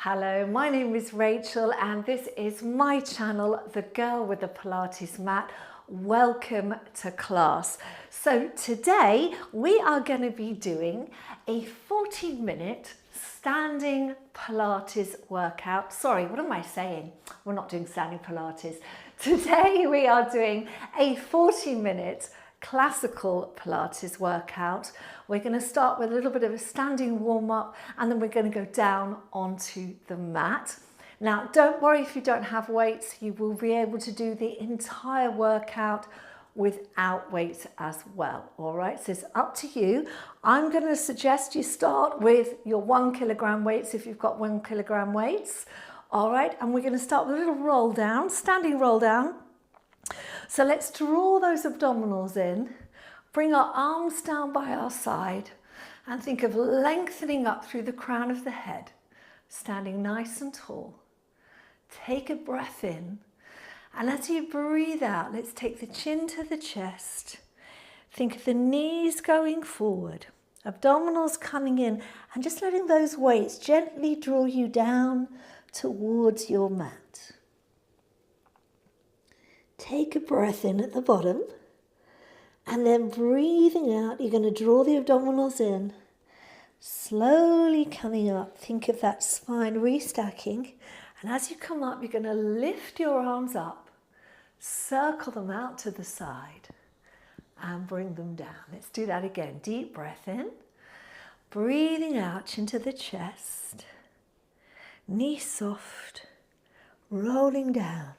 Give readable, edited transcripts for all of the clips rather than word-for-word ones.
Hello, my name is Rachel and this is my channel, The Girl with the Pilates Mat. Welcome to class. So today we are going to be doing a 40-minute standing Pilates workout. Sorry, what am I saying? We're not doing standing Pilates. Today we are doing a 40-minute classical Pilates workout. We're going to start with a little bit of a standing warm-up and then we're going to go down onto the mat. Now, don't worry if you don't have weights, you will be able to do the entire workout without weights as well. All right, so it's up to you. I'm going to suggest you start with your 1 kilogram weights if you've got 1 kilogram weights. All right, and we're going to start with a little roll down, standing roll down. So let's draw those abdominals in, bring our arms down by our side and think of lengthening up through the crown of the head, standing nice and tall. Take a breath in, and as you breathe out, let's take the chin to the chest. Think of the knees going forward, abdominals coming in, and just letting those weights gently draw you down towards your mat. Take a breath in at the bottom, and then breathing out, you're going to draw the abdominals in, slowly coming up. Think of that spine restacking, and as you come up, you're going to lift your arms up, circle them out to the side, and bring them down. Let's do that again. Deep breath in, breathing out into the chest, knee soft, rolling down.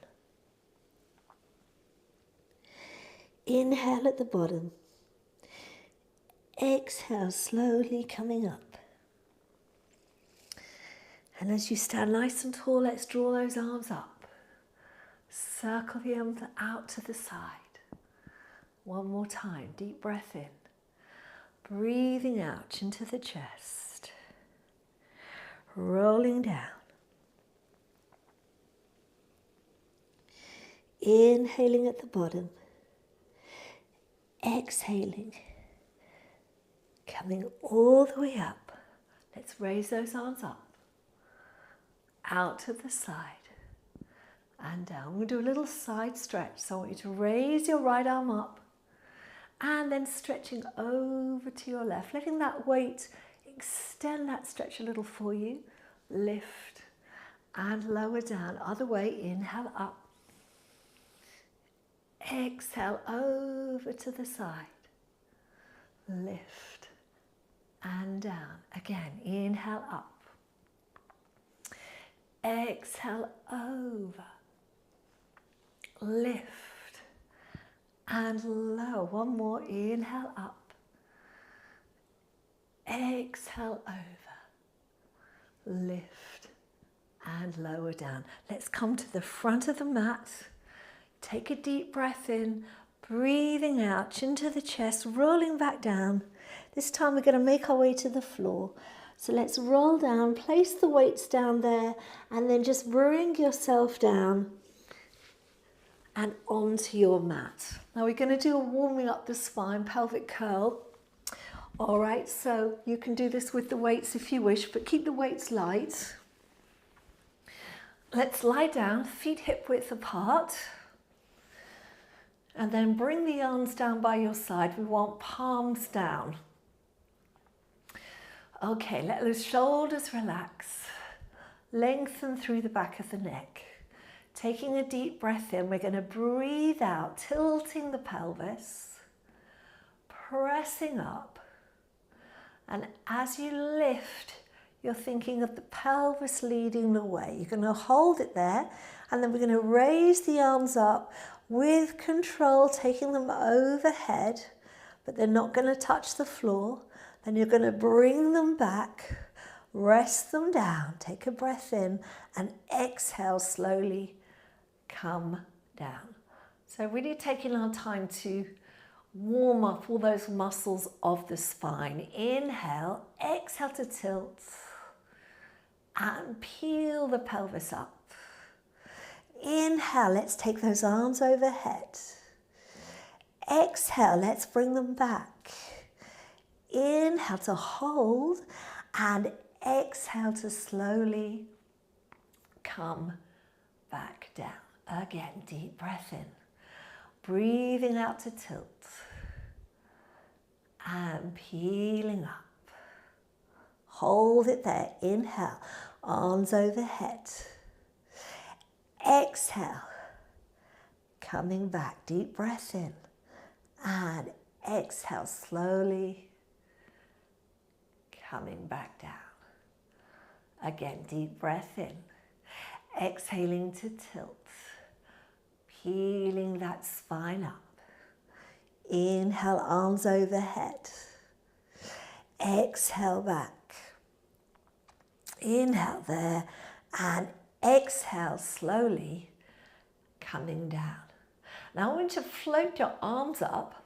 Inhale at the bottom, exhale slowly coming up. And as you stand nice and tall, let's draw those arms up. Circle the arms out to the side. One more time, deep breath in. Breathing out into the chest. Rolling down. Inhaling at the bottom. Exhaling, coming all the way up. Let's raise those arms up, out to the side and down. We'll do a little side stretch. So I want you to raise your right arm up and then stretching over to your left, letting that weight extend that stretch a little for you. Lift and lower down. Other way, inhale up. Exhale over to the side, lift and down. Again, inhale up, exhale over, lift and lower. One more, inhale up, exhale over, lift and lower down. Let's come to the front of the mat. Take a deep breath in, breathing out, chin to the chest, rolling back down. This time we're going to make our way to the floor. So let's roll down, place the weights down there, and then just bring yourself down and onto your mat. Now we're going to do a warming up the spine, pelvic curl. All right, so you can do this with the weights if you wish, but keep the weights light. Let's lie down, feet hip width apart. And then bring the arms down by your side. We want palms down. Okay, let those shoulders relax. Lengthen through the back of the neck. Taking a deep breath in, we're going to breathe out, tilting the pelvis, pressing up. And as you lift, you're thinking of the pelvis leading the way. You're going to hold it there, and then we're going to raise the arms up with control, taking them overhead, but they're not going to touch the floor. Then you're going to bring them back, rest them down, take a breath in, and exhale slowly, come down. So really taking our time to warm up all those muscles of the spine. Inhale, exhale to tilt, and peel the pelvis up. Inhale, let's take those arms overhead. Exhale, let's bring them back. Inhale to hold and exhale to slowly come back down. Again, deep breath in. Breathing out to tilt. And peeling up. Hold it there. Inhale, arms overhead. Exhale, coming back. Deep breath in. And exhale slowly, coming back down. Again, deep breath in. Exhaling to tilt. Peeling that spine up. Inhale, arms overhead. Exhale back. Inhale there and exhale slowly, coming down. Now I want you to float your arms up.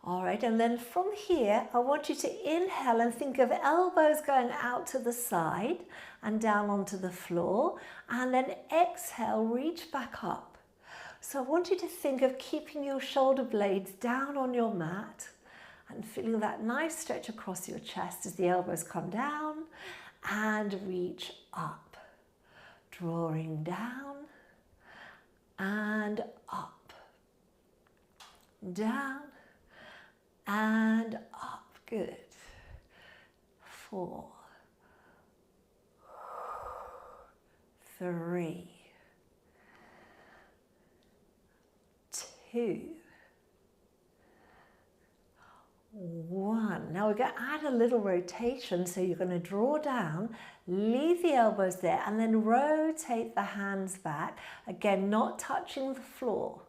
All right, and then from here, I want you to inhale and think of elbows going out to the side and down onto the floor. And then exhale, reach back up. So I want you to think of keeping your shoulder blades down on your mat and feeling that nice stretch across your chest as the elbows come down and reach up. Drawing down and up. Down and up. Good. 4, 3, 2, 1. Now we're going to add a little rotation. So you're going to draw down, leave the elbows there, and then rotate the hands back. Again, not touching the floor.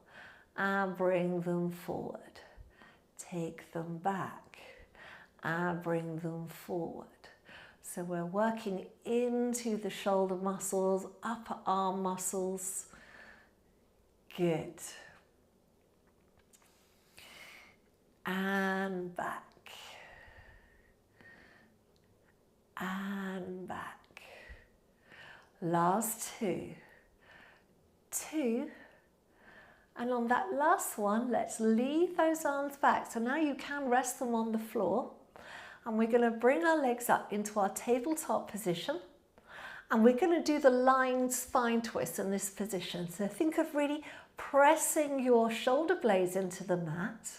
And bring them forward. Take them back. And bring them forward. So we're working into the shoulder muscles, upper arm muscles. Good. And back. And back. Last 2. 2. And on that last one, let's leave those arms back. So now you can rest them on the floor. And we're going to bring our legs up into our tabletop position. And we're going to do the lying spine twist in this position. So think of really pressing your shoulder blades into the mat,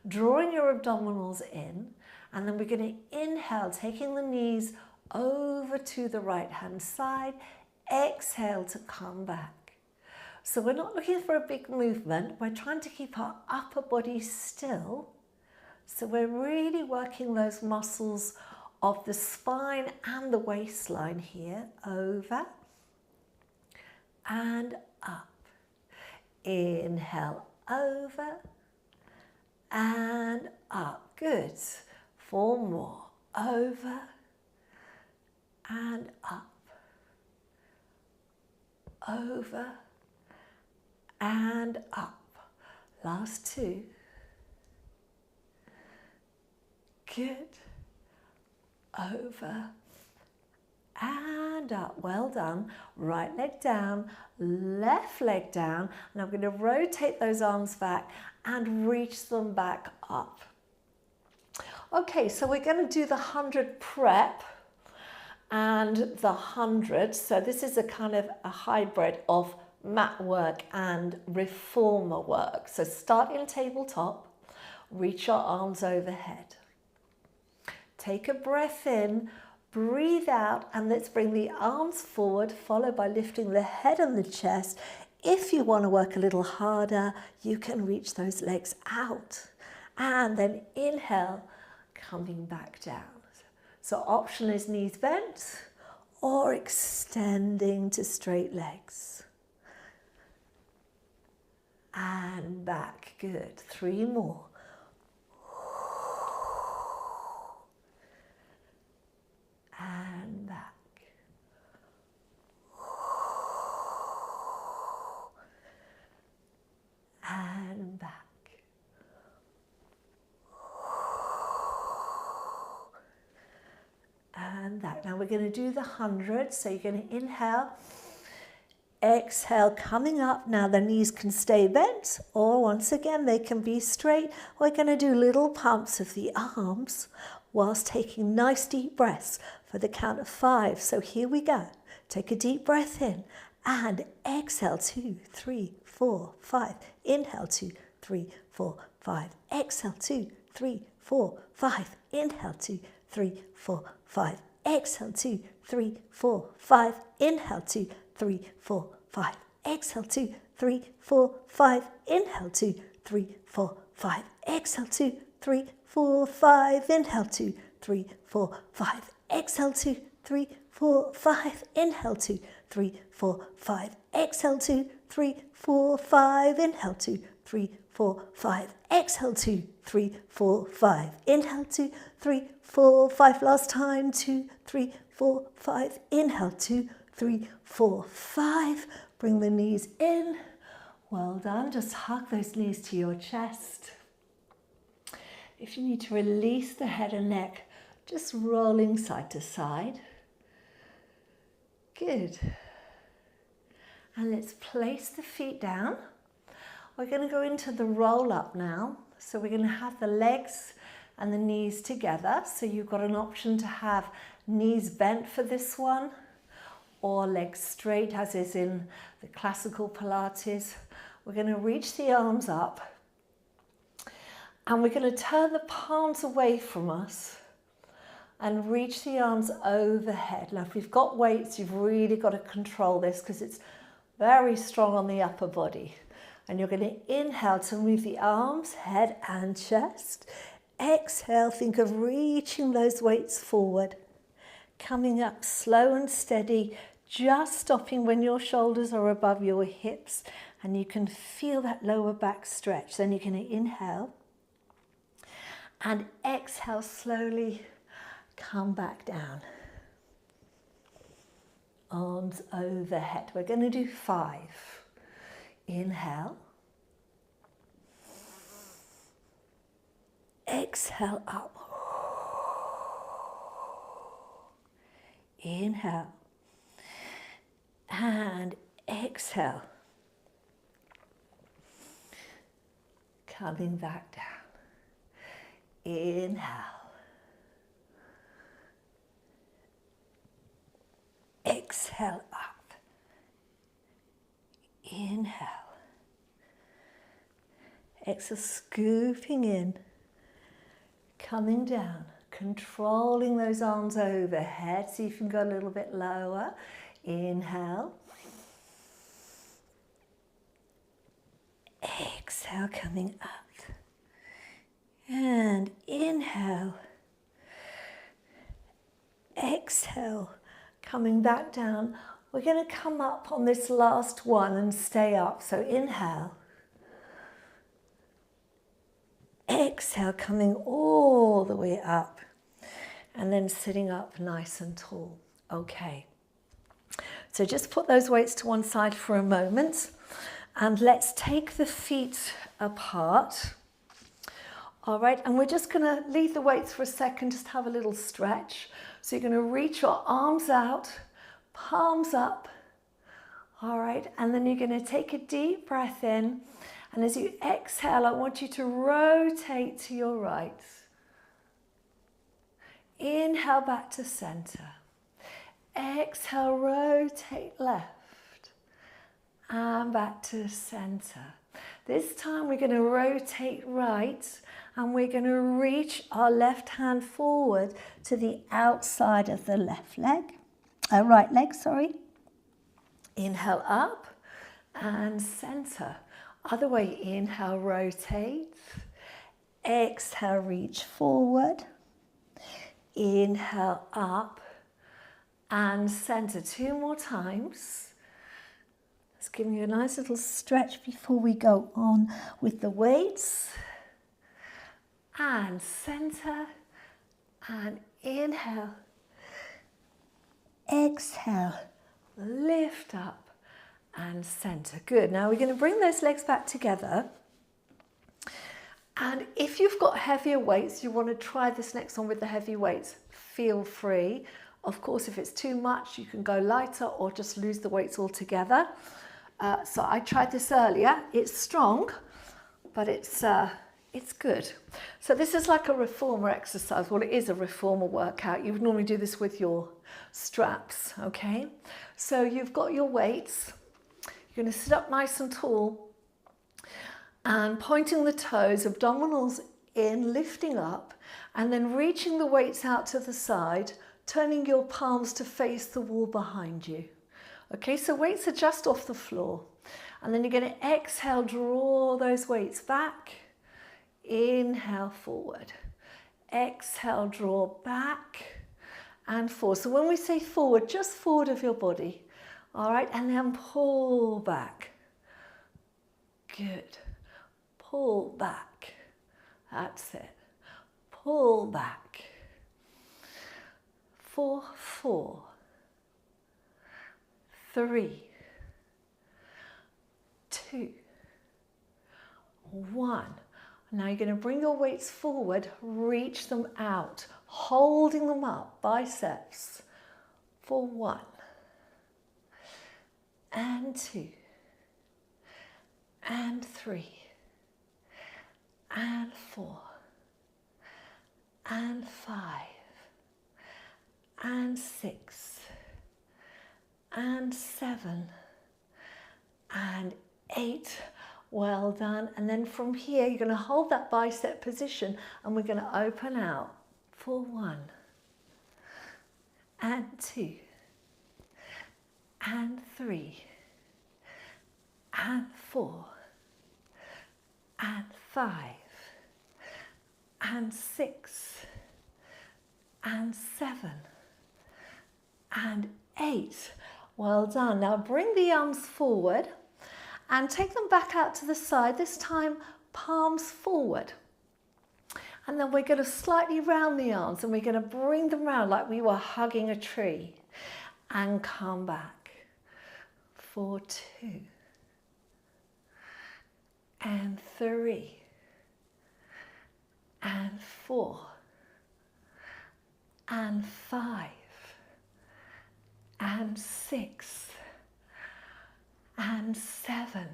drawing your abdominals in, and then we're going to inhale, taking the knees over to the right hand side. Exhale to come back. So we're not looking for a big movement. We're trying to keep our upper body still. So we're really working those muscles of the spine and the waistline here. Over and up. Inhale, over and up. Good. 4 more. Over and up. Over and up. Last 2. Good. Over and up. Well done. Right leg down, left leg down. And I'm going to rotate those arms back and reach them back up. Okay, so we're going to do the 100 prep and the 100. So this is a kind of a hybrid of mat work and reformer work. So start in tabletop, reach your arms overhead. Take a breath in, breathe out, and let's bring the arms forward, followed by lifting the head and the chest. If you want to work a little harder, you can reach those legs out. And then inhale, coming back down. So option is knees bent or extending to straight legs. And back, good. 3 more. And back. And back. And that. Now we're going to do the 100. So you're going to inhale, exhale, coming up. Now the knees can stay bent, or once again they can be straight. We're going to do little pumps of the arms whilst taking nice deep breaths for the count of 5. So here we go. Take a deep breath in and exhale, 2, 3, 4, 5. Inhale, 2, 3, 4, 5. Exhale, 2, 3, 4, 5. Inhale, 2, 3, 4, 5. Exhale, 2, 3, 4, 5. Inhale, 2, 3, 4, 5. Exhale, 2, 3, 4, 5. Inhale, 2, 3, 4, 5. Exhale, 2, 3, 4, 5. Inhale, 2, 3, 4, 5. Exhale, 2, 3, 4, 5. Inhale, 2, 3, 4, 5. Exhale, 2, 3, 4, 5. Inhale, 2, 3, 4, 5. Exhale, 2, 3, 4, 5. Inhale, 2, 3, 4, 5. Last time, 2, 3, 4, 5. Inhale, 2, 3, 4, 5. Bring the knees in. Well done. Just hug those knees to your chest. If you need to release the head and neck, just rolling side to side. Good. And let's place the feet down. We're going to go into the roll up now. So we're going to have the legs and the knees together. So you've got an option to have knees bent for this one, or legs straight as is in the classical Pilates. We're going to reach the arms up and we're going to turn the palms away from us and reach the arms overhead. Now if you've got weights, you've really got to control this because it's very strong on the upper body. And you're going to inhale to move the arms, head and chest. Exhale, think of reaching those weights forward. Coming up slow and steady, just stopping when your shoulders are above your hips and you can feel that lower back stretch. Then you're going to inhale and exhale slowly, come back down. Arms overhead. We're going to do 5. Inhale. Exhale up. Inhale. And exhale. Coming back down. Inhale. Exhale up. Inhale. Exhale, scooping in. Coming down. Controlling those arms overhead. See if you can go a little bit lower. Inhale. Exhale, coming up. And inhale. Exhale, coming back down. We're going to come up on this last one and stay up. So inhale. Exhale, coming all the way up. And then sitting up nice and tall. Okay. So just put those weights to one side for a moment. And let's take the feet apart. All right, and we're just going to leave the weights for a second, just have a little stretch. So you're going to reach your arms out, palms up. All right, and then you're going to take a deep breath in. And as you exhale, I want you to rotate to your right. Inhale back to center. Exhale, rotate left. And back to center. This time we're going to rotate right and we're going to reach our left hand forward to the outside of the right leg, sorry. Inhale up and center. Other way, inhale, rotate. Exhale, reach forward. Inhale up and center. 2 more times. Just giving you a nice little stretch before we go on with the weights. And center. And inhale. Exhale. Lift up and center. Good. Now we're going to bring those legs back together. And if you've got heavier weights, you want to try this next one with the heavy weights, feel free. Of course, if it's too much, you can go lighter or just lose the weights altogether. So I tried this earlier. It's strong, but it's It's good. So this is like a reformer exercise. Well, it is a reformer workout. You would normally do this with your straps, okay? So you've got your weights. You're going to sit up nice and tall and pointing the toes, abdominals in, lifting up, and then reaching the weights out to the side, turning your palms to face the wall behind you. Okay, so weights are just off the floor. And then you're going to exhale, draw those weights back. Inhale, forward. Exhale, draw back and forward. So when we say forward, just forward of your body. All right, and then pull back. Good. Pull back. That's it. Pull back. 4, 4, 3, 2, 1. Now you're going to bring your weights forward, reach them out, holding them up, biceps, for 1, and 2, and 3, and 4, and 5, and 6, and 7, and 8. Well done. And then from here, you're going to hold that bicep position and we're going to open out for 1, and 2, and 3, and 4, and 5, and 6, and 7, and 8. Well done. Now bring the arms forward and take them back out to the side, this time palms forward. And then we're going to slightly round the arms and we're going to bring them round like we were hugging a tree. And come back for 2, and 3, and 4, and 5, and 6, and 7,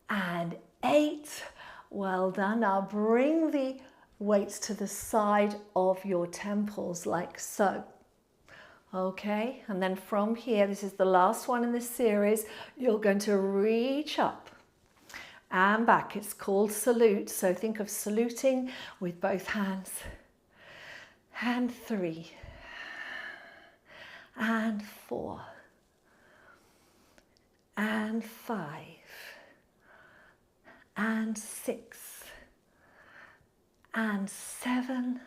and 8. Well done. Now bring the weights to the side of your temples like so. Okay, and then from here, this is the last one in this series, you're going to reach up and back. It's called salute. So think of saluting with both hands. And 3, and 4, and 5, and 6, and 7,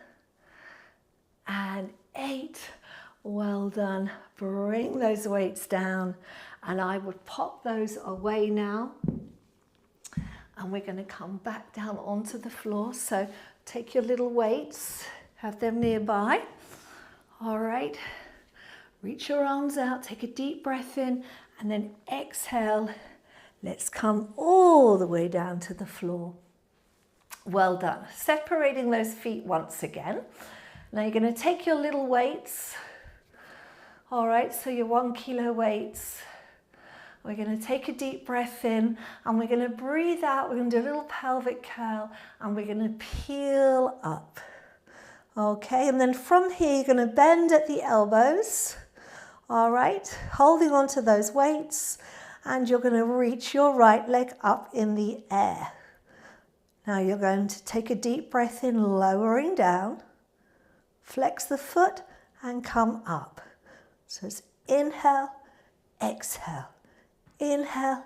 and 8. Well done. Bring those weights down and I would pop those away now. And we're going to come back down onto the floor. So take your little weights, have them nearby. All right. Reach your arms out, take a deep breath in and then exhale. Let's come all the way down to the floor. Well done. Separating those feet once again. Now you're going to take your little weights. All right, so your 1 kilo weights. We're going to take a deep breath in and we're going to breathe out. We're going to do a little pelvic curl and we're going to peel up. Okay, and then from here, you're going to bend at the elbows. All right, holding on to those weights and you're going to reach your right leg up in the air. Now you're going to take a deep breath in, lowering down, flex the foot and come up. So it's inhale, exhale, inhale,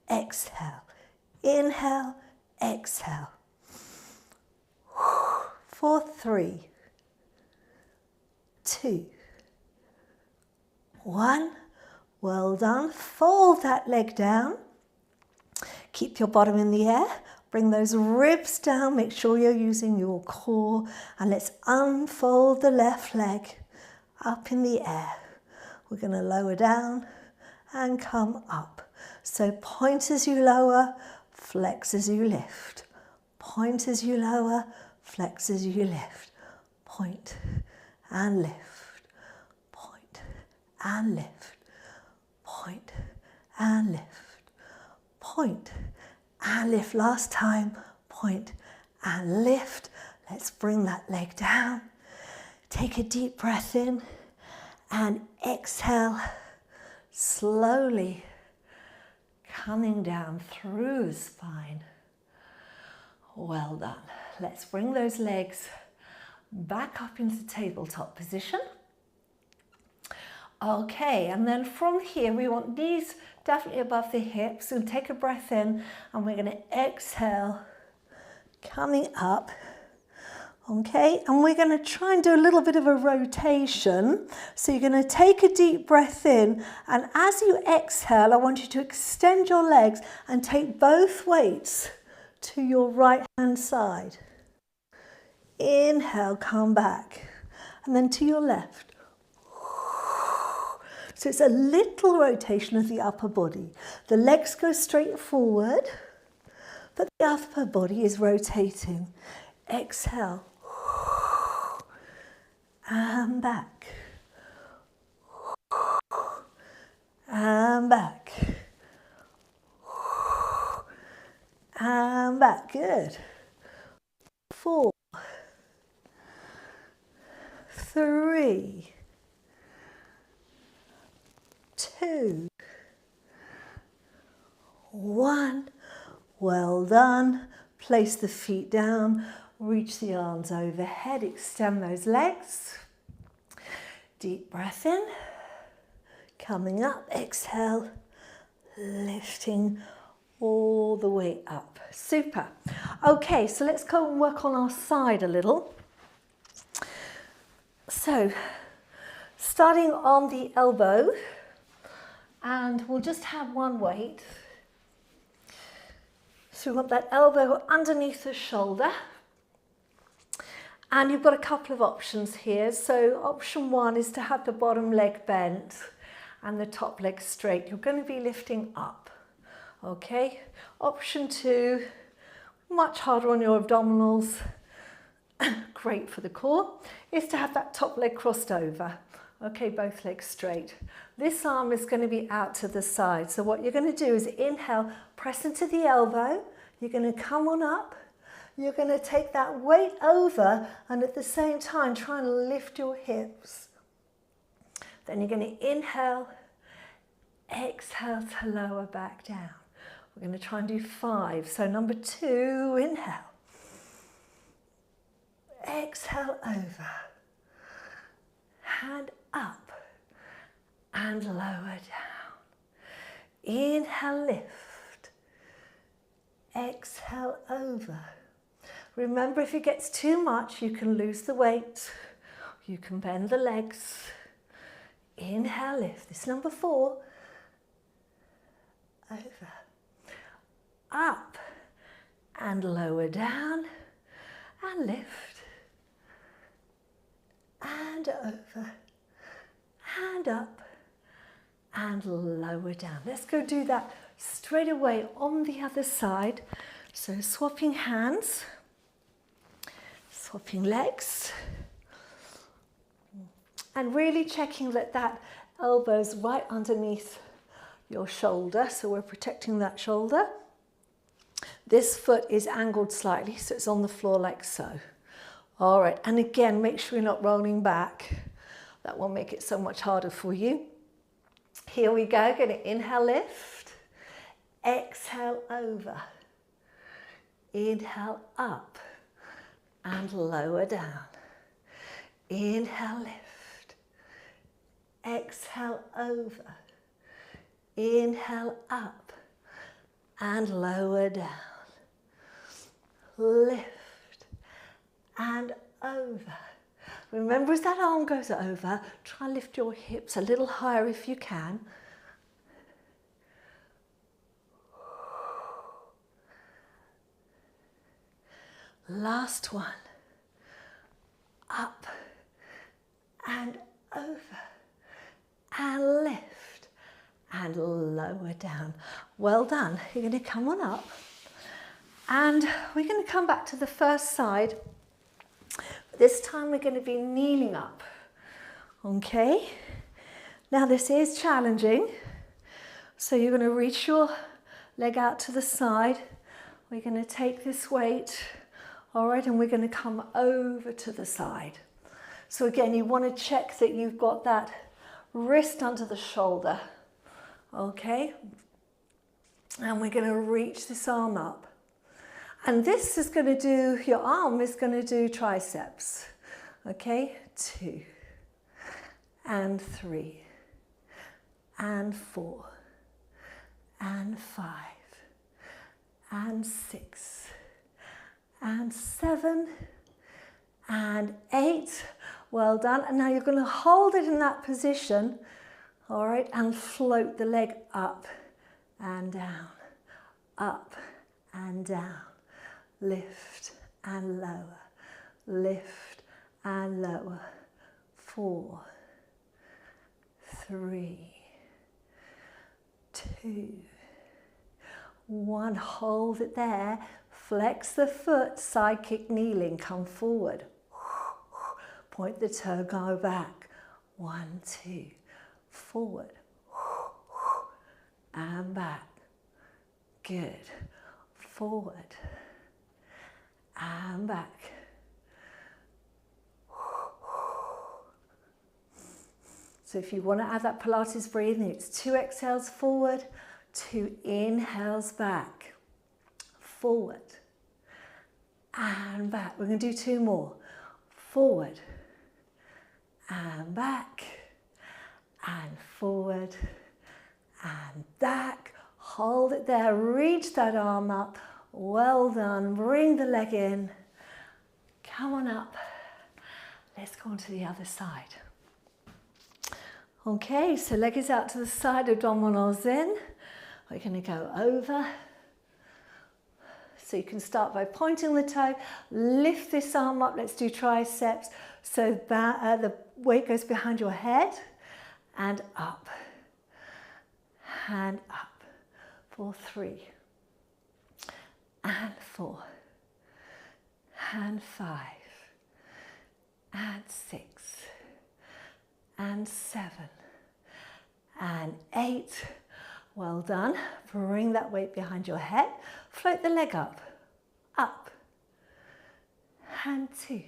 exhale, inhale, exhale. For 3, 2, 1. Well done. Fold that leg down. Keep your bottom in the air. Bring those ribs down. Make sure you're using your core. And let's unfold the left leg up in the air. We're going to lower down and come up. So point as you lower, flex as you lift. Point as you lower, flex as you lift. Point and lift. Point and lift. Point and lift. Point and lift. Last time. point, and lift. Let's bring that leg down. Take a deep breath in and exhale slowly, coming down through the spine. Well done. Let's bring those legs back up into tabletop position. Okay, and then from here we want knees definitely above the hips. So take a breath in and we're going to exhale, coming up. Okay, and we're going to try and do a little bit of a rotation. So you're going to take a deep breath in, and as you exhale, I want you to extend your legs and take both weights to your right hand side. Inhale, come back, and then to your left. So it's a little rotation of the upper body. The legs go straight forward, but the upper body is rotating. Exhale. And back. And back. And back. Good. 4, 3, 2, 1. Well done. Place the feet down. Reach the arms overhead, extend those legs. Deep breath in, coming up, exhale, lifting all the way up. Super. Okay, so let's go and work on our side a little. So, starting on the elbow, and we'll just have one weight. So we want that elbow underneath the shoulder. And you've got a couple of options here. So option 1 is to have the bottom leg bent and the top leg straight. You're going to be lifting up, okay? Option 2, much harder on your abdominals, great for the core, is to have that top leg crossed over. Okay, both legs straight. This arm is going to be out to the side. So what you're going to do is inhale, press into the elbow. You're going to come on up. You're going to take that weight over and at the same time try and lift your hips. Then you're going to inhale, exhale to lower back down. We're going to try and do 5. So number 2, inhale. Exhale over. Hand up and lower down. Inhale, lift. Exhale over. Remember, if it gets too much, you can lose the weight. You can bend the legs. Inhale, lift. This is number 4. Over. Up and lower down and lift. And over. And up and lower down. Let's go do that straight away on the other side. So swapping hands. Swapping legs, and really checking that that elbow's right underneath your shoulder, so we're protecting that shoulder. This foot is angled slightly, so it's on the floor like so. All right, and again, make sure you're not rolling back. That will make it so much harder for you. Here we go, going to inhale, lift, exhale over, inhale up, and lower down. Inhale, lift. Exhale over. Inhale up and lower down. Lift and over. Remember, as that arm goes over, try and lift your hips a little higher if you can. Last one. Up and over and lift and lower down. Well done. You're going to come on up and we're going to come back to the first side. This time we're going to be kneeling up. Okay. Now this is challenging. So you're going to reach your leg out to the side. we're going to take this weight, all right, and we're going to come over to the side. So again, you want to check that you've got that wrist under the shoulder, okay? And we're going to reach this arm up. And this is going to do, your arm is going to do triceps, okay? 2, and 3, and 4, and 5, and 6, and 7, and 8. Well done. And now you're going to hold it in that position, all right, and float the leg up and down, up and down, lift and lower, lift and lower. 4, 3, 2, 1. Hold it there. Flex the foot, side kick kneeling, come forward. Point the toe, go back. 1, 2, forward. And back. Good. Forward. And back. So if you want to add that Pilates breathing, it's 2 exhales forward, 2 inhales back. Forward. And back. We're going to do 2 more. Forward. And back. And forward. And back. Hold it there. Reach that arm up. Well done. Bring the leg in. Come on up. Let's go on to the other side. Okay, so leg is out to the side, abdominals in. We're going to go over. So you can start by pointing the toe, lift this arm up. Let's do triceps. So the weight goes behind your head and up. And up. For 3. And 4. And 5. And 6. And 7. And 8. Well done. Bring that weight behind your head. Float the leg up. Up. And 2.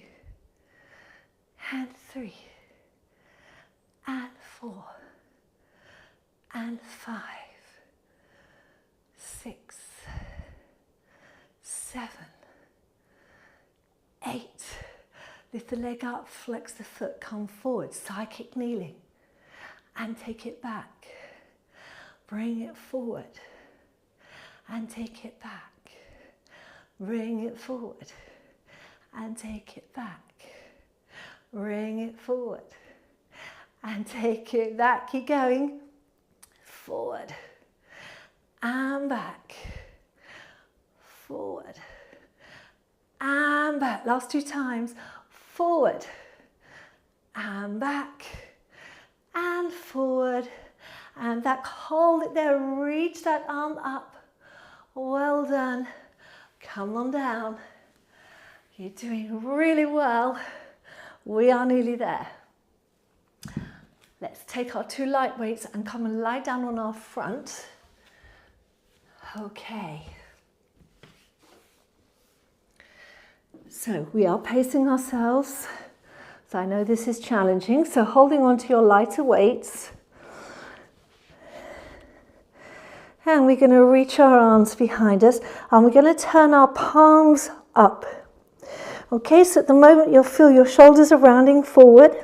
And 3. And 4. And 5. 6. 7. 8. Lift the leg up, flex the foot, come forward, side kick kneeling, and take it back. Bring it forward, and take it back. Bring it forward, and take it back. Bring it forward, and take it back. Keep going. Forward, and back. Forward, and back. Last 2 times. Forward and back and forward and back. Hold it there. Reach that arm up. Well done. Come on down. You're doing really well. We are nearly there. Let's take our 2 light weights and come and lie down on our front. Okay. So we are pacing ourselves. So I know this is challenging. So holding on to your lighter weights. And we're going to reach our arms behind us. And we're going to turn our palms up. Okay, so at the moment you'll feel your shoulders are rounding forward.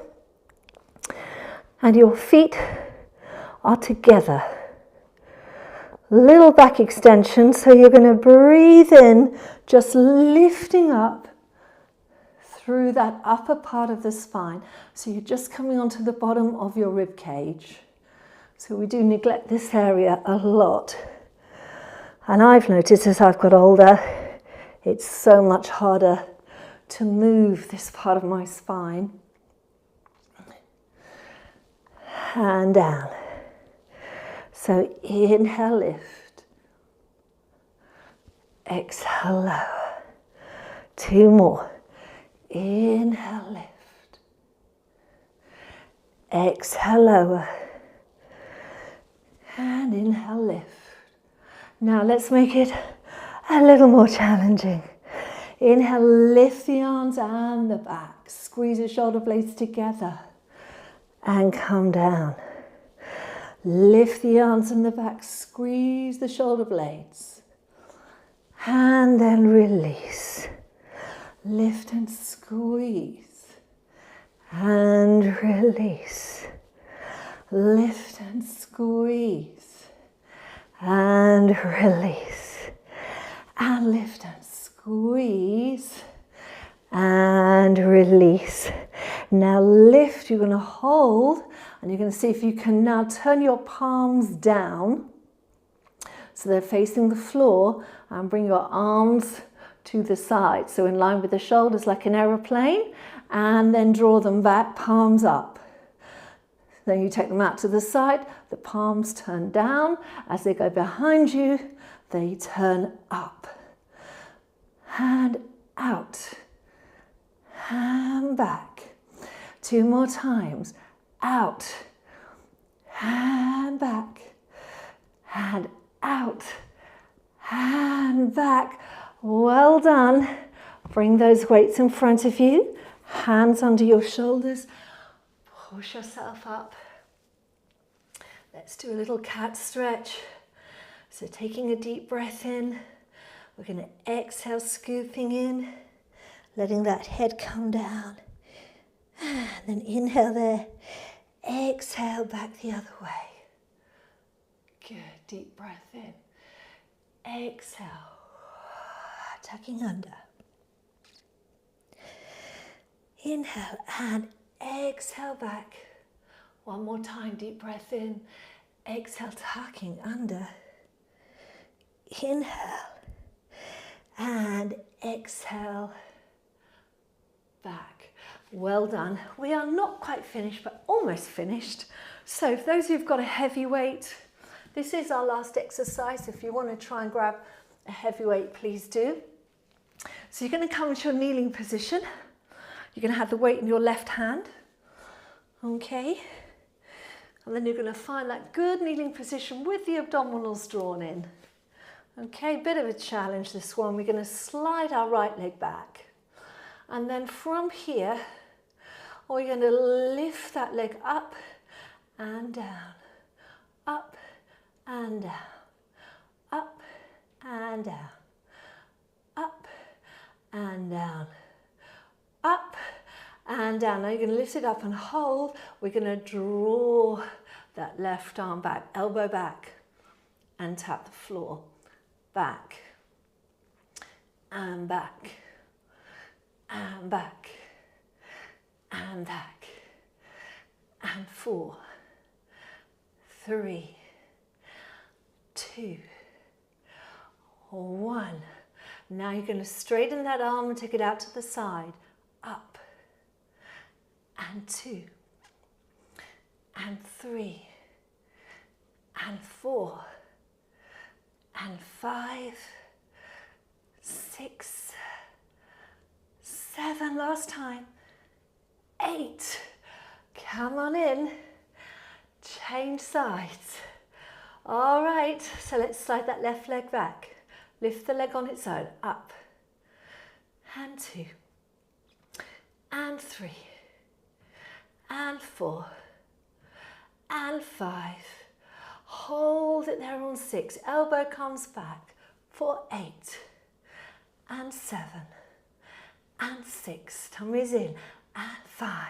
And your feet are together. Little back extension. So you're going to breathe in, just lifting up through that upper part of the spine. So you're just coming onto the bottom of your rib cage. So we do neglect this area a lot. And I've noticed as I've got older, it's so much harder to move this part of my spine. And down. So inhale, lift. Exhale, lower. 2 more. Inhale, lift. Exhale, lower. And inhale, lift. Now let's make it A little more challenging. Inhale, lift the arms and the back. Squeeze the shoulder blades together and come down. Lift the arms and the back, squeeze the shoulder blades. And then release. Lift and squeeze. And release. Lift and squeeze. And release. And lift and squeeze. And release. Now lift, you're going to hold, and you're going to see if you can now turn your palms down so they're facing the floor, and bring your arms to the side. So in line with the shoulders like an aeroplane, and then draw them back, palms up. Then you take them out to the side, the palms turn down. As they go behind you, they turn up. Hand out, hand back. 2 more times. Out, hand back, hand out, hand back. Well done. Bring those weights in front of you, hands under your shoulders. Push yourself up. Let's do a little cat stretch. So taking a deep breath in, we're going to exhale, scooping in, letting that head come down. And then inhale there, exhale back the other way. Good, deep breath in. Exhale, tucking under. Inhale and exhale back. One more time, deep breath in. Exhale, tucking under. Inhale and exhale back. Well done. We are not quite finished, but almost finished. So for those who've got a heavy weight, this is our last exercise. If you want to try and grab a heavy weight, please do. So you're going to come into your kneeling position. You're going to have the weight in your left hand. Okay. And then you're going to find that good kneeling position with the abdominals drawn in. Okay, bit of a challenge this one. We're going to slide our right leg back. And then from here, we're going to lift that leg up and down, up and down, up and down, up and down, up and down. Now you're going to lift it up and hold. We're going to draw that left arm back, elbow back, and tap the floor. Back and back and back and back and 4, 3, 2, 1. Now you're going to straighten that arm and take it out to the side. Up and 2 and 3 and 4 and 5, 6, 7, last time, 8, come on in, change sides. All right, so let's slide that left leg back, lift the leg on its own, up, and 2, and 3, and 4, and 5, hold it there on 6, elbow comes back for 8, and 7, and 6, tummy's in, and 5,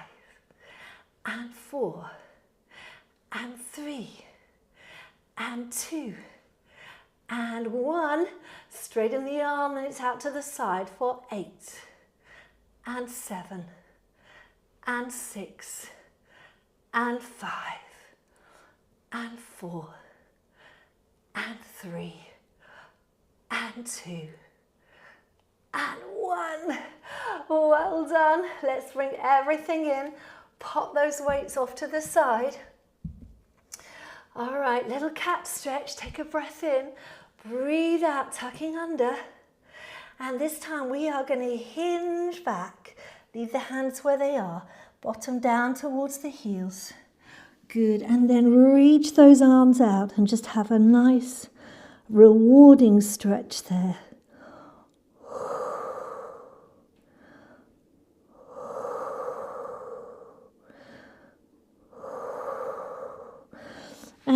and 4, and 3, and 2, and 1, straighten the arm and it's out to the side for 8, and 7, and 6, and 5, and 4, and 3, and 2, and 1. Well done. Let's bring everything in. Pop those weights off to the side. All right, little cat stretch. Take a breath in. Breathe out, tucking under. And this time we are going to hinge back. Leave the hands where they are. Bottom down towards the heels. Good. And then reach those arms out and just have a nice, rewarding stretch there.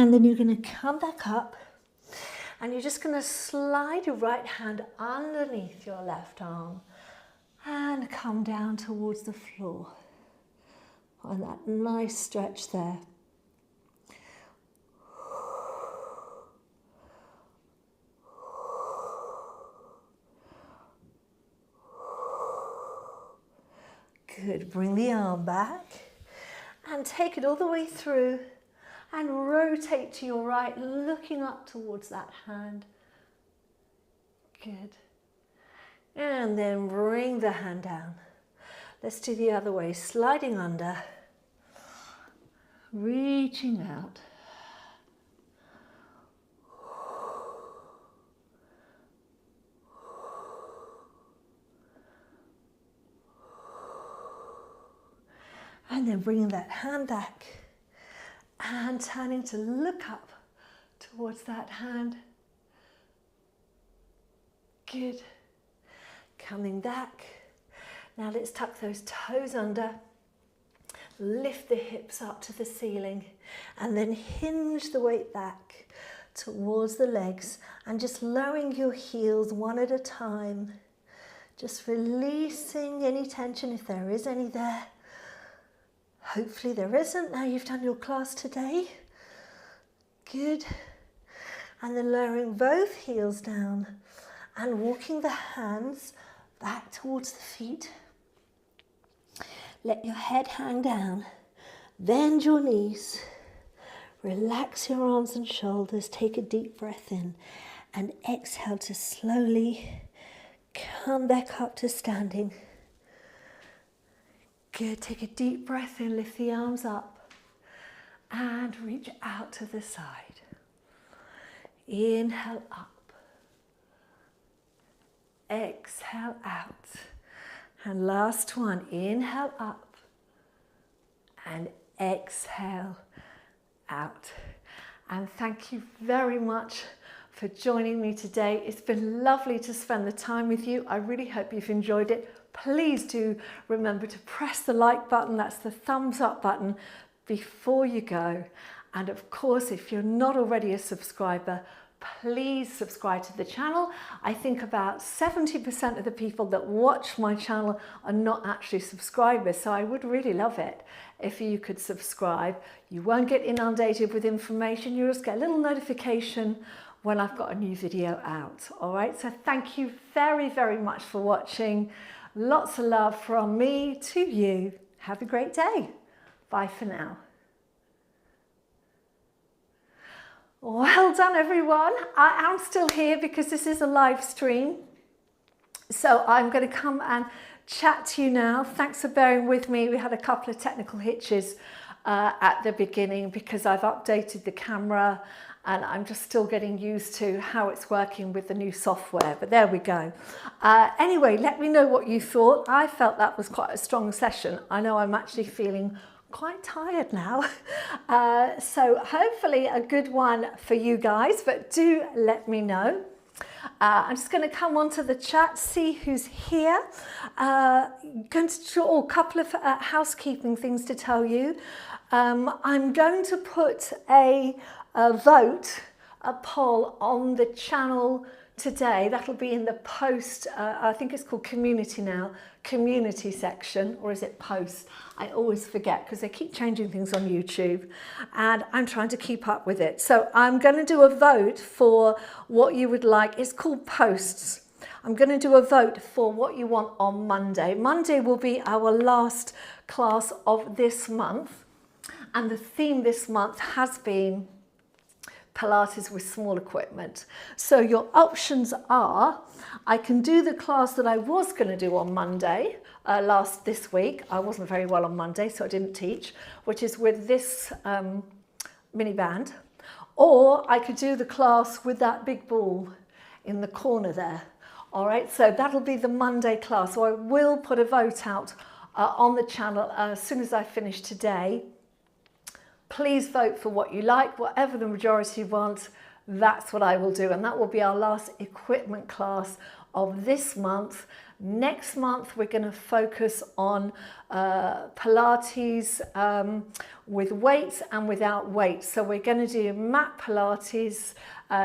And then you're going to come back up and you're just going to slide your right hand underneath your left arm and come down towards the floor. And that nice stretch there. Good, bring the arm back and take it all the way through and rotate to your right, looking up towards that hand. Good. And then bring the hand down. Let's do the other way, sliding under, reaching out. And then bringing that hand back and turning to look up towards that hand. Good. Coming back. Now let's tuck those toes under. Lift the hips up to the ceiling and then hinge the weight back towards the legs and just lowering your heels one at a time. Just releasing any tension if there is any there. Hopefully there isn't. Now you've done your class today. Good. And then lowering both heels down and walking the hands back towards the feet. Let your head hang down. Bend your knees. Relax your arms and shoulders. Take a deep breath in and exhale to slowly come back up to standing. Good, take a deep breath in, lift the arms up and reach out to the side. Inhale up, exhale out. And last one, inhale up and exhale out. And thank you very much for joining me today. It's been lovely to spend the time with you. I really hope you've enjoyed it. Please do remember to press the like button, that's the thumbs up button, before you go. And of course, if you're not already a subscriber, please subscribe to the channel. I think about 70% of the people that watch my channel are not actually subscribers, so I would really love it if you could subscribe. You won't get inundated with information, you'll just get a little notification when I've got a new video out. All right, so thank you very, very much for watching. Lots of love from me to you. Have a great day. Bye for now. Well done, everyone. I am still here because this is a live stream. So I'm going to come and chat to you now. Thanks for bearing with me. We had a couple of technical hitches at the beginning because I've updated the camera and I'm just still getting used to how it's working with the new software, but there we go. Anyway, let me know what you thought. I felt that was quite a strong session. I know I'm actually feeling quite tired now. So hopefully a good one for you guys, but do let me know. I'm just going to come onto the chat, see who's here. Going to draw a couple of housekeeping things to tell you. I'm going to put a vote, a poll on the channel today. That'll be in the post, I think it's called community now, community section, or is it post? I always forget because they keep changing things on YouTube and I'm trying to keep up with it. So I'm going to do a vote for what you would like. It's called posts. I'm going to do a vote for what you want on Monday. Monday will be our last class of this month, and the theme this month has been Pilates with small equipment. So your options are, I can do the class that I was going to do on Monday, this week. I wasn't very well on Monday, so I didn't teach, which is with this mini band. Or I could do the class with that big ball in the corner there. All right, so that'll be the Monday class. So I will put a vote out on the channel as soon as I finish today. Please vote for what you like, whatever the majority want, that's what I will do. And that will be our last equipment class of this month. Next month, we're going to focus on Pilates with weights and without weights. So we're going to do mat Pilates,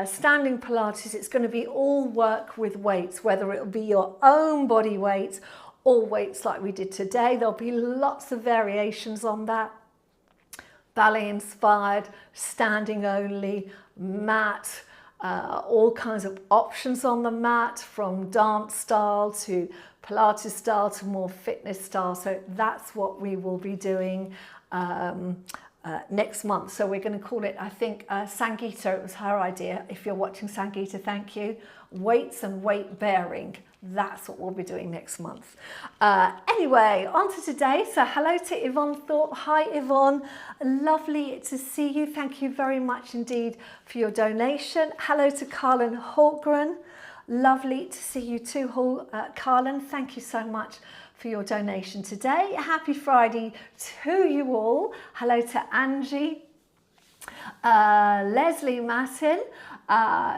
standing Pilates. It's going to be all work with weights, whether it'll be your own body weight or weights like we did today. There'll be lots of variations on that. Ballet inspired, standing only, mat, all kinds of options on the mat, from dance style to Pilates style to more fitness style. So that's what we will be doing next month. So we're going to call it, I think, Sangeeta, it was her idea. If you're watching, Sangeeta, thank you. Weights and weight bearing. That's what we'll be doing next month. Anyway, on to today. So hello to Yvonne Thorpe. Hi, Yvonne. Lovely to see you. Thank you very much indeed for your donation. Hello to Carlin Holgren. Lovely to see you too, Carlin. Thank you so much for your donation today. Happy Friday to you all. Hello to Angie. Leslie Martin,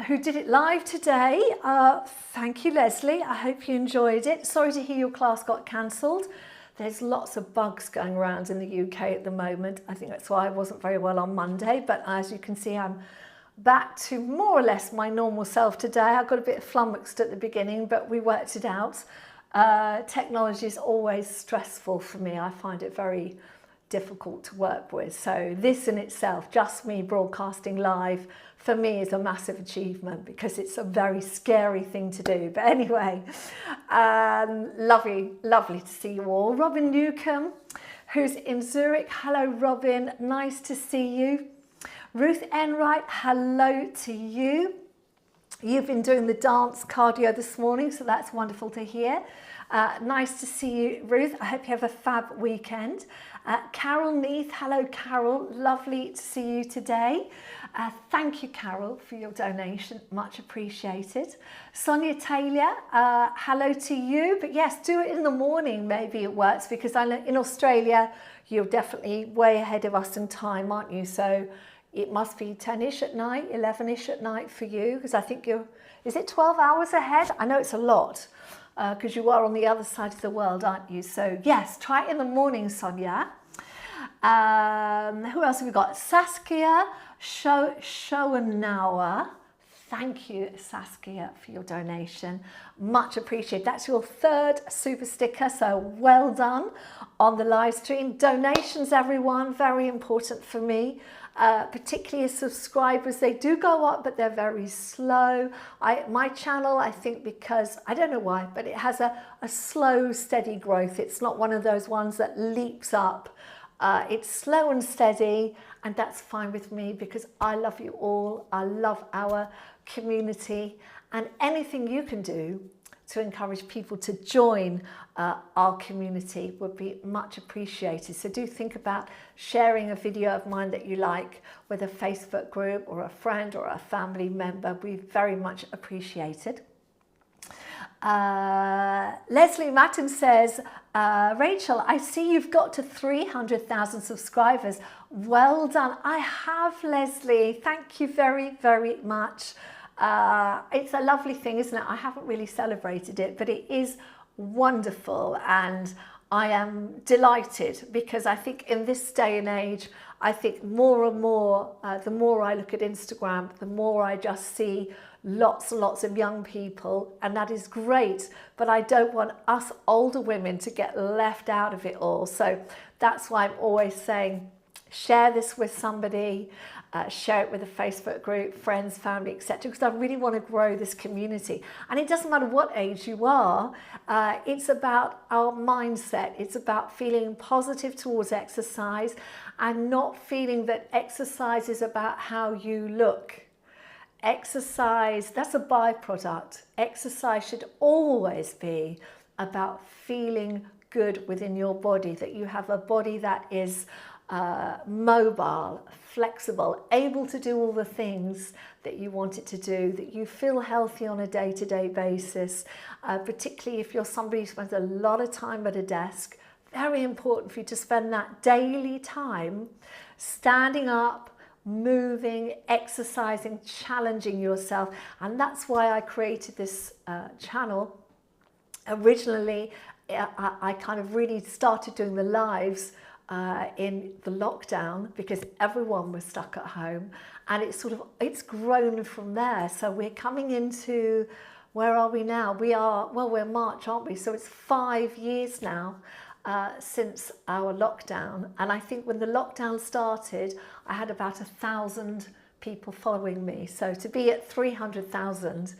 who did it live today. Thank you, Leslie. I hope you enjoyed it. Sorry to hear your class got cancelled. There's lots of bugs going around in the UK at the moment. I think that's why I wasn't very well on Monday. But as you can see, I'm back to more or less my normal self today. I got a bit flummoxed at the beginning, but we worked it out. Technology is always stressful for me. I find it very difficult to work with. So this in itself, just me broadcasting live, for me is a massive achievement because it's a very scary thing to do. But anyway, lovely to see you all. Robin Newcomb, who's in Zurich. Hello, Robin. Nice to see you. Ruth Enright, hello to you. You've been doing the dance cardio this morning, so that's wonderful to hear. Nice to see you, Ruth. I hope you have a fab weekend. Carol Neath, hello Carol, lovely to see you today. Thank you, Carol, for your donation, much appreciated. Sonia Taylor, hello to you, but yes, do it in the morning, maybe it works, because I know in Australia, you're definitely way ahead of us in time, aren't you? So it must be 10-ish at night, 11-ish at night for you, because I think is it 12 hours ahead? I know it's a lot. Because you are on the other side of the world, aren't you? So yes, try it in the morning, Sonia. Who else have we got? Saskia Schoenauer. Thank you, Saskia, for your donation. Much appreciated. That's your third super sticker, so well done on the live stream. Donations, everyone, very important for me. Particularly as subscribers, they do go up, but they're very slow. My channel, I think, because I don't know why, but it has a slow, steady growth. It's not one of those ones that leaps up. It's slow and steady, and that's fine with me because I love you all. I love our community, and anything you can do to encourage people to join our community would be much appreciated. So do think about sharing a video of mine that you like with a Facebook group or a friend or a family member. We very much appreciate it. Leslie Matten says, Rachel, I see you've got to 300,000 subscribers. Well done. I have, Leslie. Thank you very, very much. It's a lovely thing, isn't it? I haven't really celebrated it, but it is wonderful, and I am delighted because I think in this day and age, I think more and more, the more I look at Instagram, the more I just see lots and lots of young people, and that is great, but I don't want us older women to get left out of it all. So that's why I'm always saying, share this with somebody, share it with a Facebook group, friends, family, etc. Because I really want to grow this community. And it doesn't matter what age you are, it's about our mindset. It's about feeling positive towards exercise and not feeling that exercise is about how you look. Exercise, that's a byproduct. Exercise should always be about feeling good within your body, that you have a body that is mobile, flexible, able to do all the things that you want it to do, that you feel healthy on a day-to-day basis, particularly if you're somebody who spends a lot of time at a desk. Very important for you to spend that daily time standing up, moving, exercising, challenging yourself. And that's why I created this channel. Originally, I kind of really started doing the lives in the lockdown because everyone was stuck at home, and it's grown from there. So we're coming into, where are we now? We're March, aren't we? So it's 5 years now since our lockdown. And I think when the lockdown started, I had about 1,000 people following me. So to be at 300,000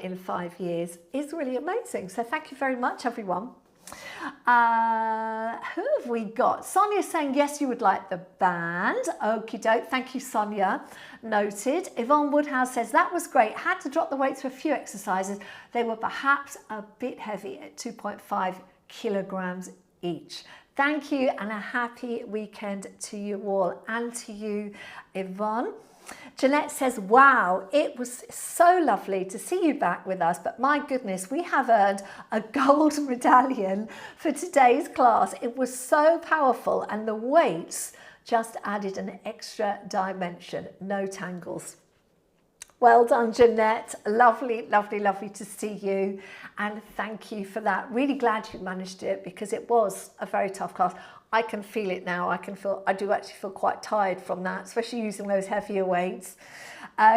in 5 years is really amazing. So thank you very much, everyone. Who have we got? Sonia saying, yes, you would like the band. Okie doke. Thank you, Sonia. Noted. Yvonne Woodhouse says, that was great. Had to drop the weights for a few exercises. They were perhaps a bit heavy at 2.5 kilograms each. Thank you, and a happy weekend to you all, and to you, Yvonne. Jeanette says, wow, it was so lovely to see you back with us, but my goodness, we have earned a gold medallion for today's class. It was so powerful, and the weights just added an extra dimension. No tangles. Well done, Jeanette. Lovely, lovely, lovely to see you. And thank you for that. Really glad you managed it, because it was a very tough class. I can feel it now. I do actually feel quite tired from that, especially using those heavier weights.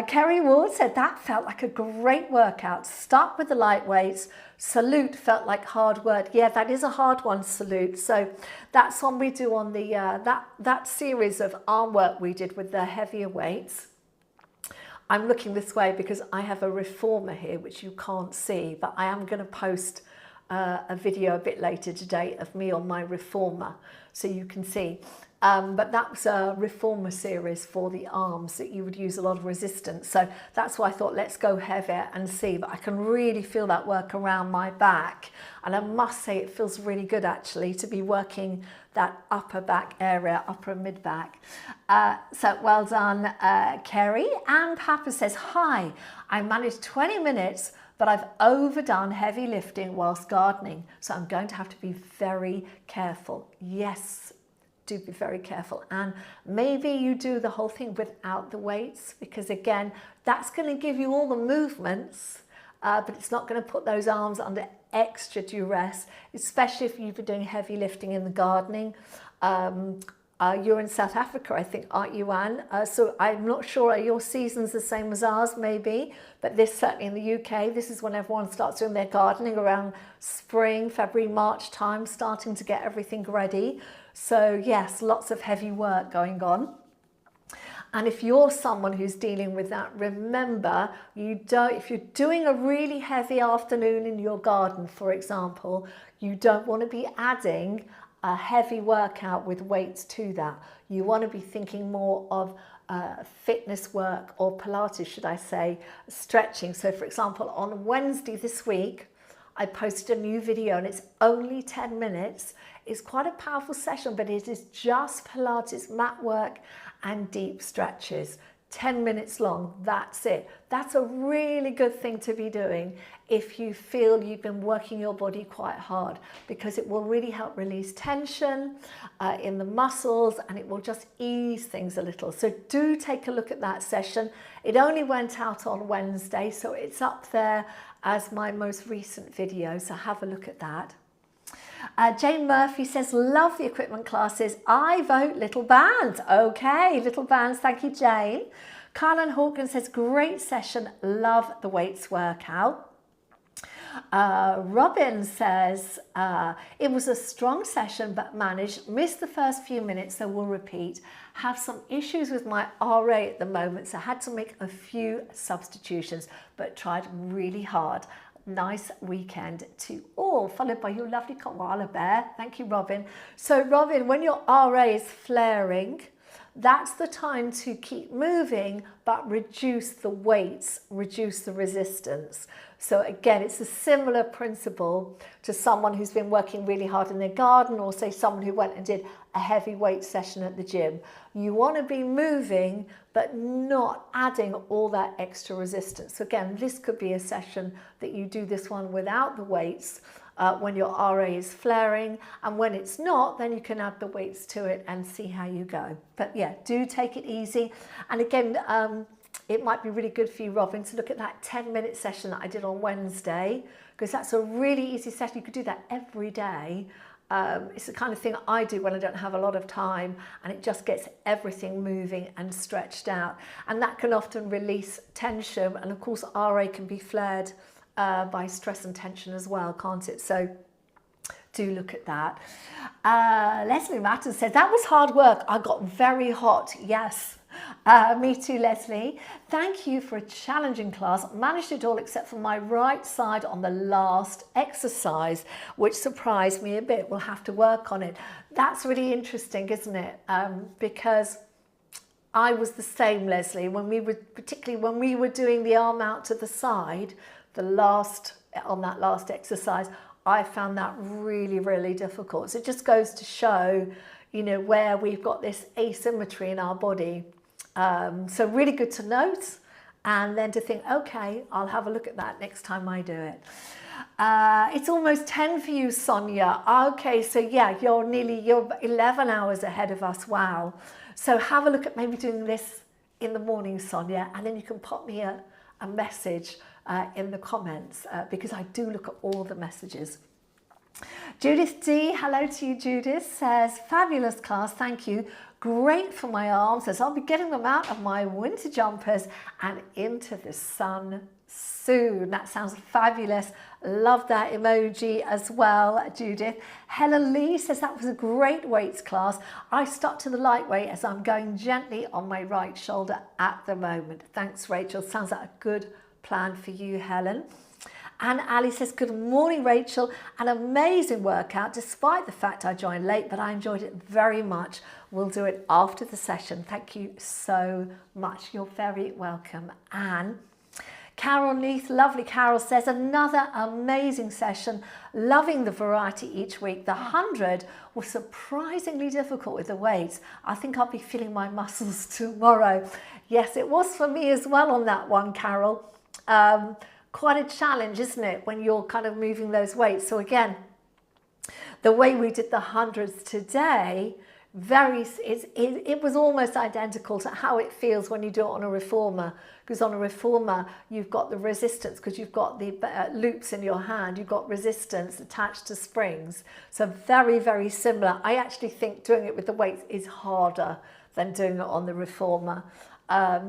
Kerry Ward said, that felt like a great workout. Start with the light weights. Salute felt like hard work. Yeah, that is a hard one, Salute. So that's one we do on the that series of arm work we did with the heavier weights. I'm looking this way because I have a reformer here, which you can't see, but I am going to post a video a bit later today of me on my reformer, so you can see. But that was a reformer series for the arms that you would use a lot of resistance. So that's why I thought, let's go heavier and see. But I can really feel that work around my back. And I must say, it feels really good actually to be working that upper back area, upper and mid back. So well done, Kerry. And Papa says, hi, I managed 20 minutes, but I've overdone heavy lifting whilst gardening. So I'm going to have to be very careful. Yes, do be very careful. And maybe you do the whole thing without the weights, because again, that's going to give you all the movements, but it's not going to put those arms under extra duress, especially if you've been doing heavy lifting in the gardening. You're in South Africa, I think, aren't you, Anne? So I'm not sure, are your seasons the same as ours, maybe? But this, certainly in the UK, this is when everyone starts doing their gardening around spring, February, March time, starting to get everything ready. So yes, lots of heavy work going on. And if you're someone who's dealing with that, remember, if you're doing a really heavy afternoon in your garden, for example, you don't want to be adding a heavy workout with weights to that. You want to be thinking more of fitness work, or Pilates, should I say, stretching. So for example, on Wednesday this week, I posted a new video and it's only 10 minutes. It's quite a powerful session, but it is just Pilates mat work and deep stretches. 10 minutes long, that's it. That's a really good thing to be doing if you feel you've been working your body quite hard, because it will really help release tension in the muscles, and it will just ease things a little. So do take a look at that session. It only went out on Wednesday, so it's up there as my most recent video, so have a look at that. Jane Murphy says, love the equipment classes. I vote little bands. Okay, little bands. Thank you, Jane. Carlin Hawkins says, great session. Love the weights workout. Robin says, it was a strong session, but managed. Missed the first few minutes, so we'll repeat. Have some issues with my RA at the moment, so had to make a few substitutions, but tried really hard. Nice weekend to all, followed by your lovely koala bear. Thank you, Robin. So Robin, when your RA is flaring, that's the time to keep moving, but reduce the weights, reduce the resistance. So again, it's a similar principle to someone who's been working really hard in their garden, or say someone who went and did a heavy weight session at the gym. You want to be moving, but not adding all that extra resistance. So again, this could be a session that you do this one without the weights, when your RA is flaring, and when it's not, then you can add the weights to it and see how you go. But yeah, do take it easy. And again, it might be really good for you, Robin, to look at that 10-minute session that I did on Wednesday, because that's a really easy session. You could do that every day. It's the kind of thing I do when I don't have a lot of time, and it just gets everything moving and stretched out. And that can often release tension, and of course RA can be flared by stress and tension as well, can't it? So do look at that. Leslie Matters says, that was hard work. I got very hot. Yes. Me too, Leslie. Thank you for a challenging class. Managed it all except for my right side on the last exercise, which surprised me a bit. We'll have to work on it. That's really interesting, isn't it? Because I was the same, Leslie, particularly when we were doing the arm out to the side, on that last exercise, I found that really, really difficult. So it just goes to show, you know, where we've got this asymmetry in our body. So really good to note, and then to think, okay, I'll have a look at that next time I do it. It's almost 10 for you, Sonia. Okay, so yeah, you're 11 hours ahead of us. Wow. So have a look at maybe doing this in the morning, Sonia, and then you can pop me a message in the comments, because I do look at all the messages. Judith D, hello to you, Judith, says, fabulous class, thank you. Great for my arms, says, I'll be getting them out of my winter jumpers and into the sun soon. That sounds fabulous. Love that emoji as well, Judith. Helen Lee says, that was a great weights class. I stuck to the lightweight as I'm going gently on my right shoulder at the moment. Thanks, Rachel. Sounds like a good plan for you, Helen. And Ali says, good morning, Rachel. An amazing workout, despite the fact I joined late, but I enjoyed it very much. We'll do it after the session. Thank you so much. You're very welcome. Anne. Carol Neath, lovely Carol, says, another amazing session. Loving the variety each week. The 100 was surprisingly difficult with the weights. I think I'll be feeling my muscles tomorrow. Yes, it was for me as well on that one, Carol. Quite a challenge, isn't it, when you're kind of moving those weights? So again, the way we did the hundreds today, it was almost identical to how it feels when you do it on a reformer, because on a reformer you've got the resistance, because you've got the loops in your hand, you've got resistance attached to springs. So very, very similar. I actually think doing it with the weights is harder than doing it on the reformer.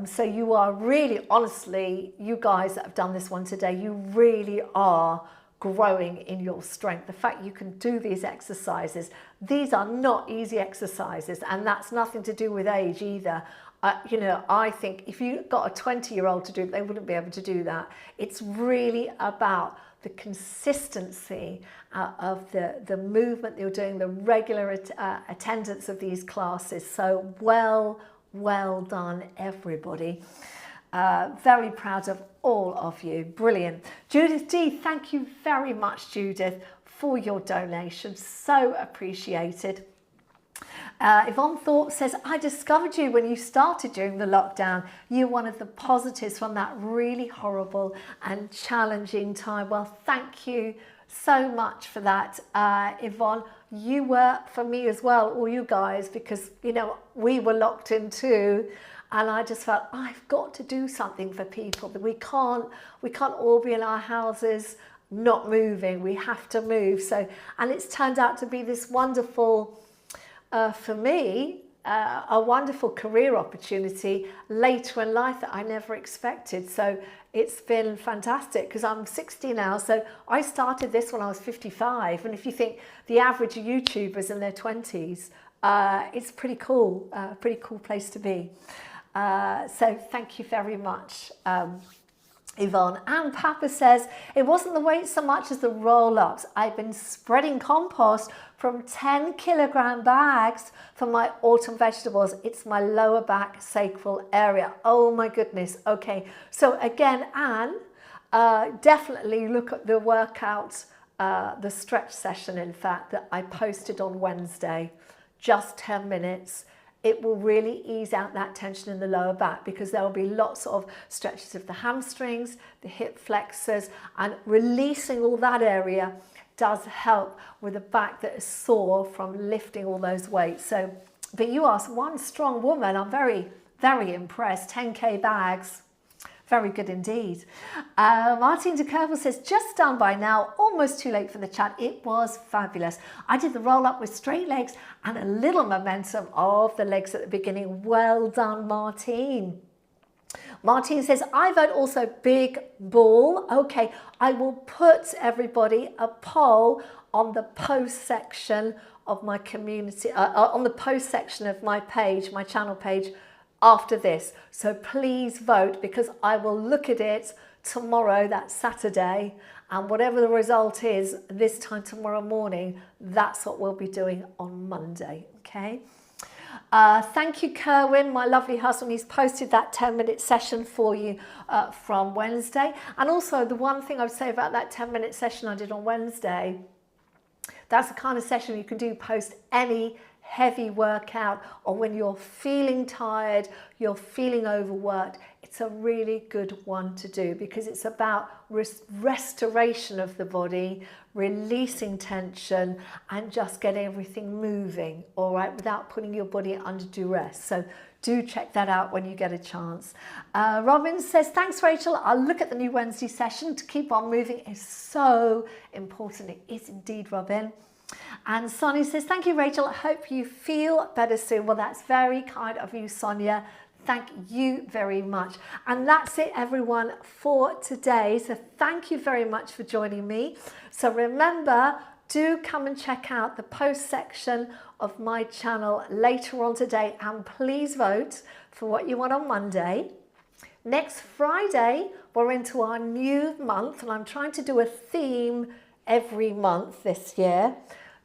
So you are really, honestly, you guys that have done this one today, you really are growing in your strength. The fact you can do these exercises, these are not easy exercises, and that's nothing to do with age either. You know, I think if you got a 20-year-old to do it, they wouldn't be able to do that. It's really about the consistency of the movement you're doing, the regular attendance of these classes. So well done, everybody. Very proud of all of you. Brilliant. Judith D, thank you very much, Judith, for your donation. So appreciated. Yvonne Thorpe says, I discovered you when you started during the lockdown. You're one of the positives from that really horrible and challenging time. Well, thank you so much for that, Yvonne. You were for me as well, all you guys, because, you know, we were locked in too. And I just felt, I've got to do something for people. We can't all be in our houses not moving. We have to move. So, and it's turned out to be this wonderful, for me, a wonderful career opportunity later in life that I never expected. So it's been fantastic, because I'm 60 now. So I started this when I was 55. And if you think the average YouTubers in their 20s, it's pretty cool place to be. So thank you very much, Yvonne. And Papa says, it wasn't the weight so much as the roll-ups. I've been spreading compost from 10 kilogram bags for my autumn vegetables. It's my lower back sacral area. Oh my goodness. Okay. So again, Anne, definitely look at the workout, the stretch session, in fact, that I posted on Wednesday, just 10 minutes. It will really ease out that tension in the lower back, because there will be lots of stretches of the hamstrings, the hip flexors, and releasing all that area does help with a back that is sore from lifting all those weights. So, but you asked one strong woman, I'm very, very impressed. 10K bags. Very good indeed. Martin de Kervel says, just done by now, almost too late for the chat. It was fabulous. I did the roll up with straight legs and a little momentum of the legs at the beginning. Well done, Martin. Martin says, I vote also big ball. Okay, I will put everybody a poll on the post section of my community, on the post section of my page, my channel page, after this. So please vote, because I will look at it tomorrow, that's Saturday, and whatever the result is this time tomorrow morning, that's what we'll be doing on Monday, okay? Thank you, Kerwin, my lovely husband. He's posted that 10-minute session for you from Wednesday. And also the one thing I would say about that 10-minute session I did on Wednesday, that's the kind of session you can do post any heavy workout, or when you're feeling tired, you're feeling overworked. It's a really good one to do, because it's about restoration of the body, releasing tension, and just getting everything moving, all right, without putting your body under duress. So do check that out when you get a chance. Robin says, thanks, Rachel. I'll look at the new Wednesday session. To keep on moving is so important. It is indeed, Robin. And Sonia says, thank you, Rachel. I hope you feel better soon. Well, that's very kind of you, Sonia. Thank you very much. And that's it, everyone, for today. So thank you very much for joining me. So remember, do come and check out the post section of my channel later on today. And please vote for what you want on Monday. Next Friday, we're into our new month, and I'm trying to do a theme every month this year.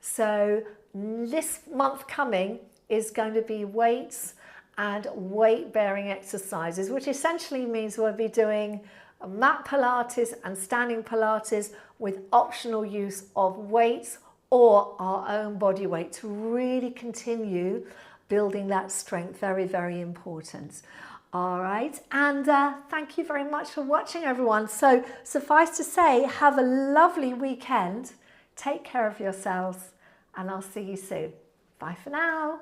So this month coming is going to be weights and weight bearing exercises, which essentially means we'll be doing mat Pilates and standing Pilates with optional use of weights or our own body weight to really continue building that strength. Very, very important. All right, and thank you very much for watching, everyone. So suffice to say, have a lovely weekend. Take care of yourselves, and I'll see you soon. Bye for now.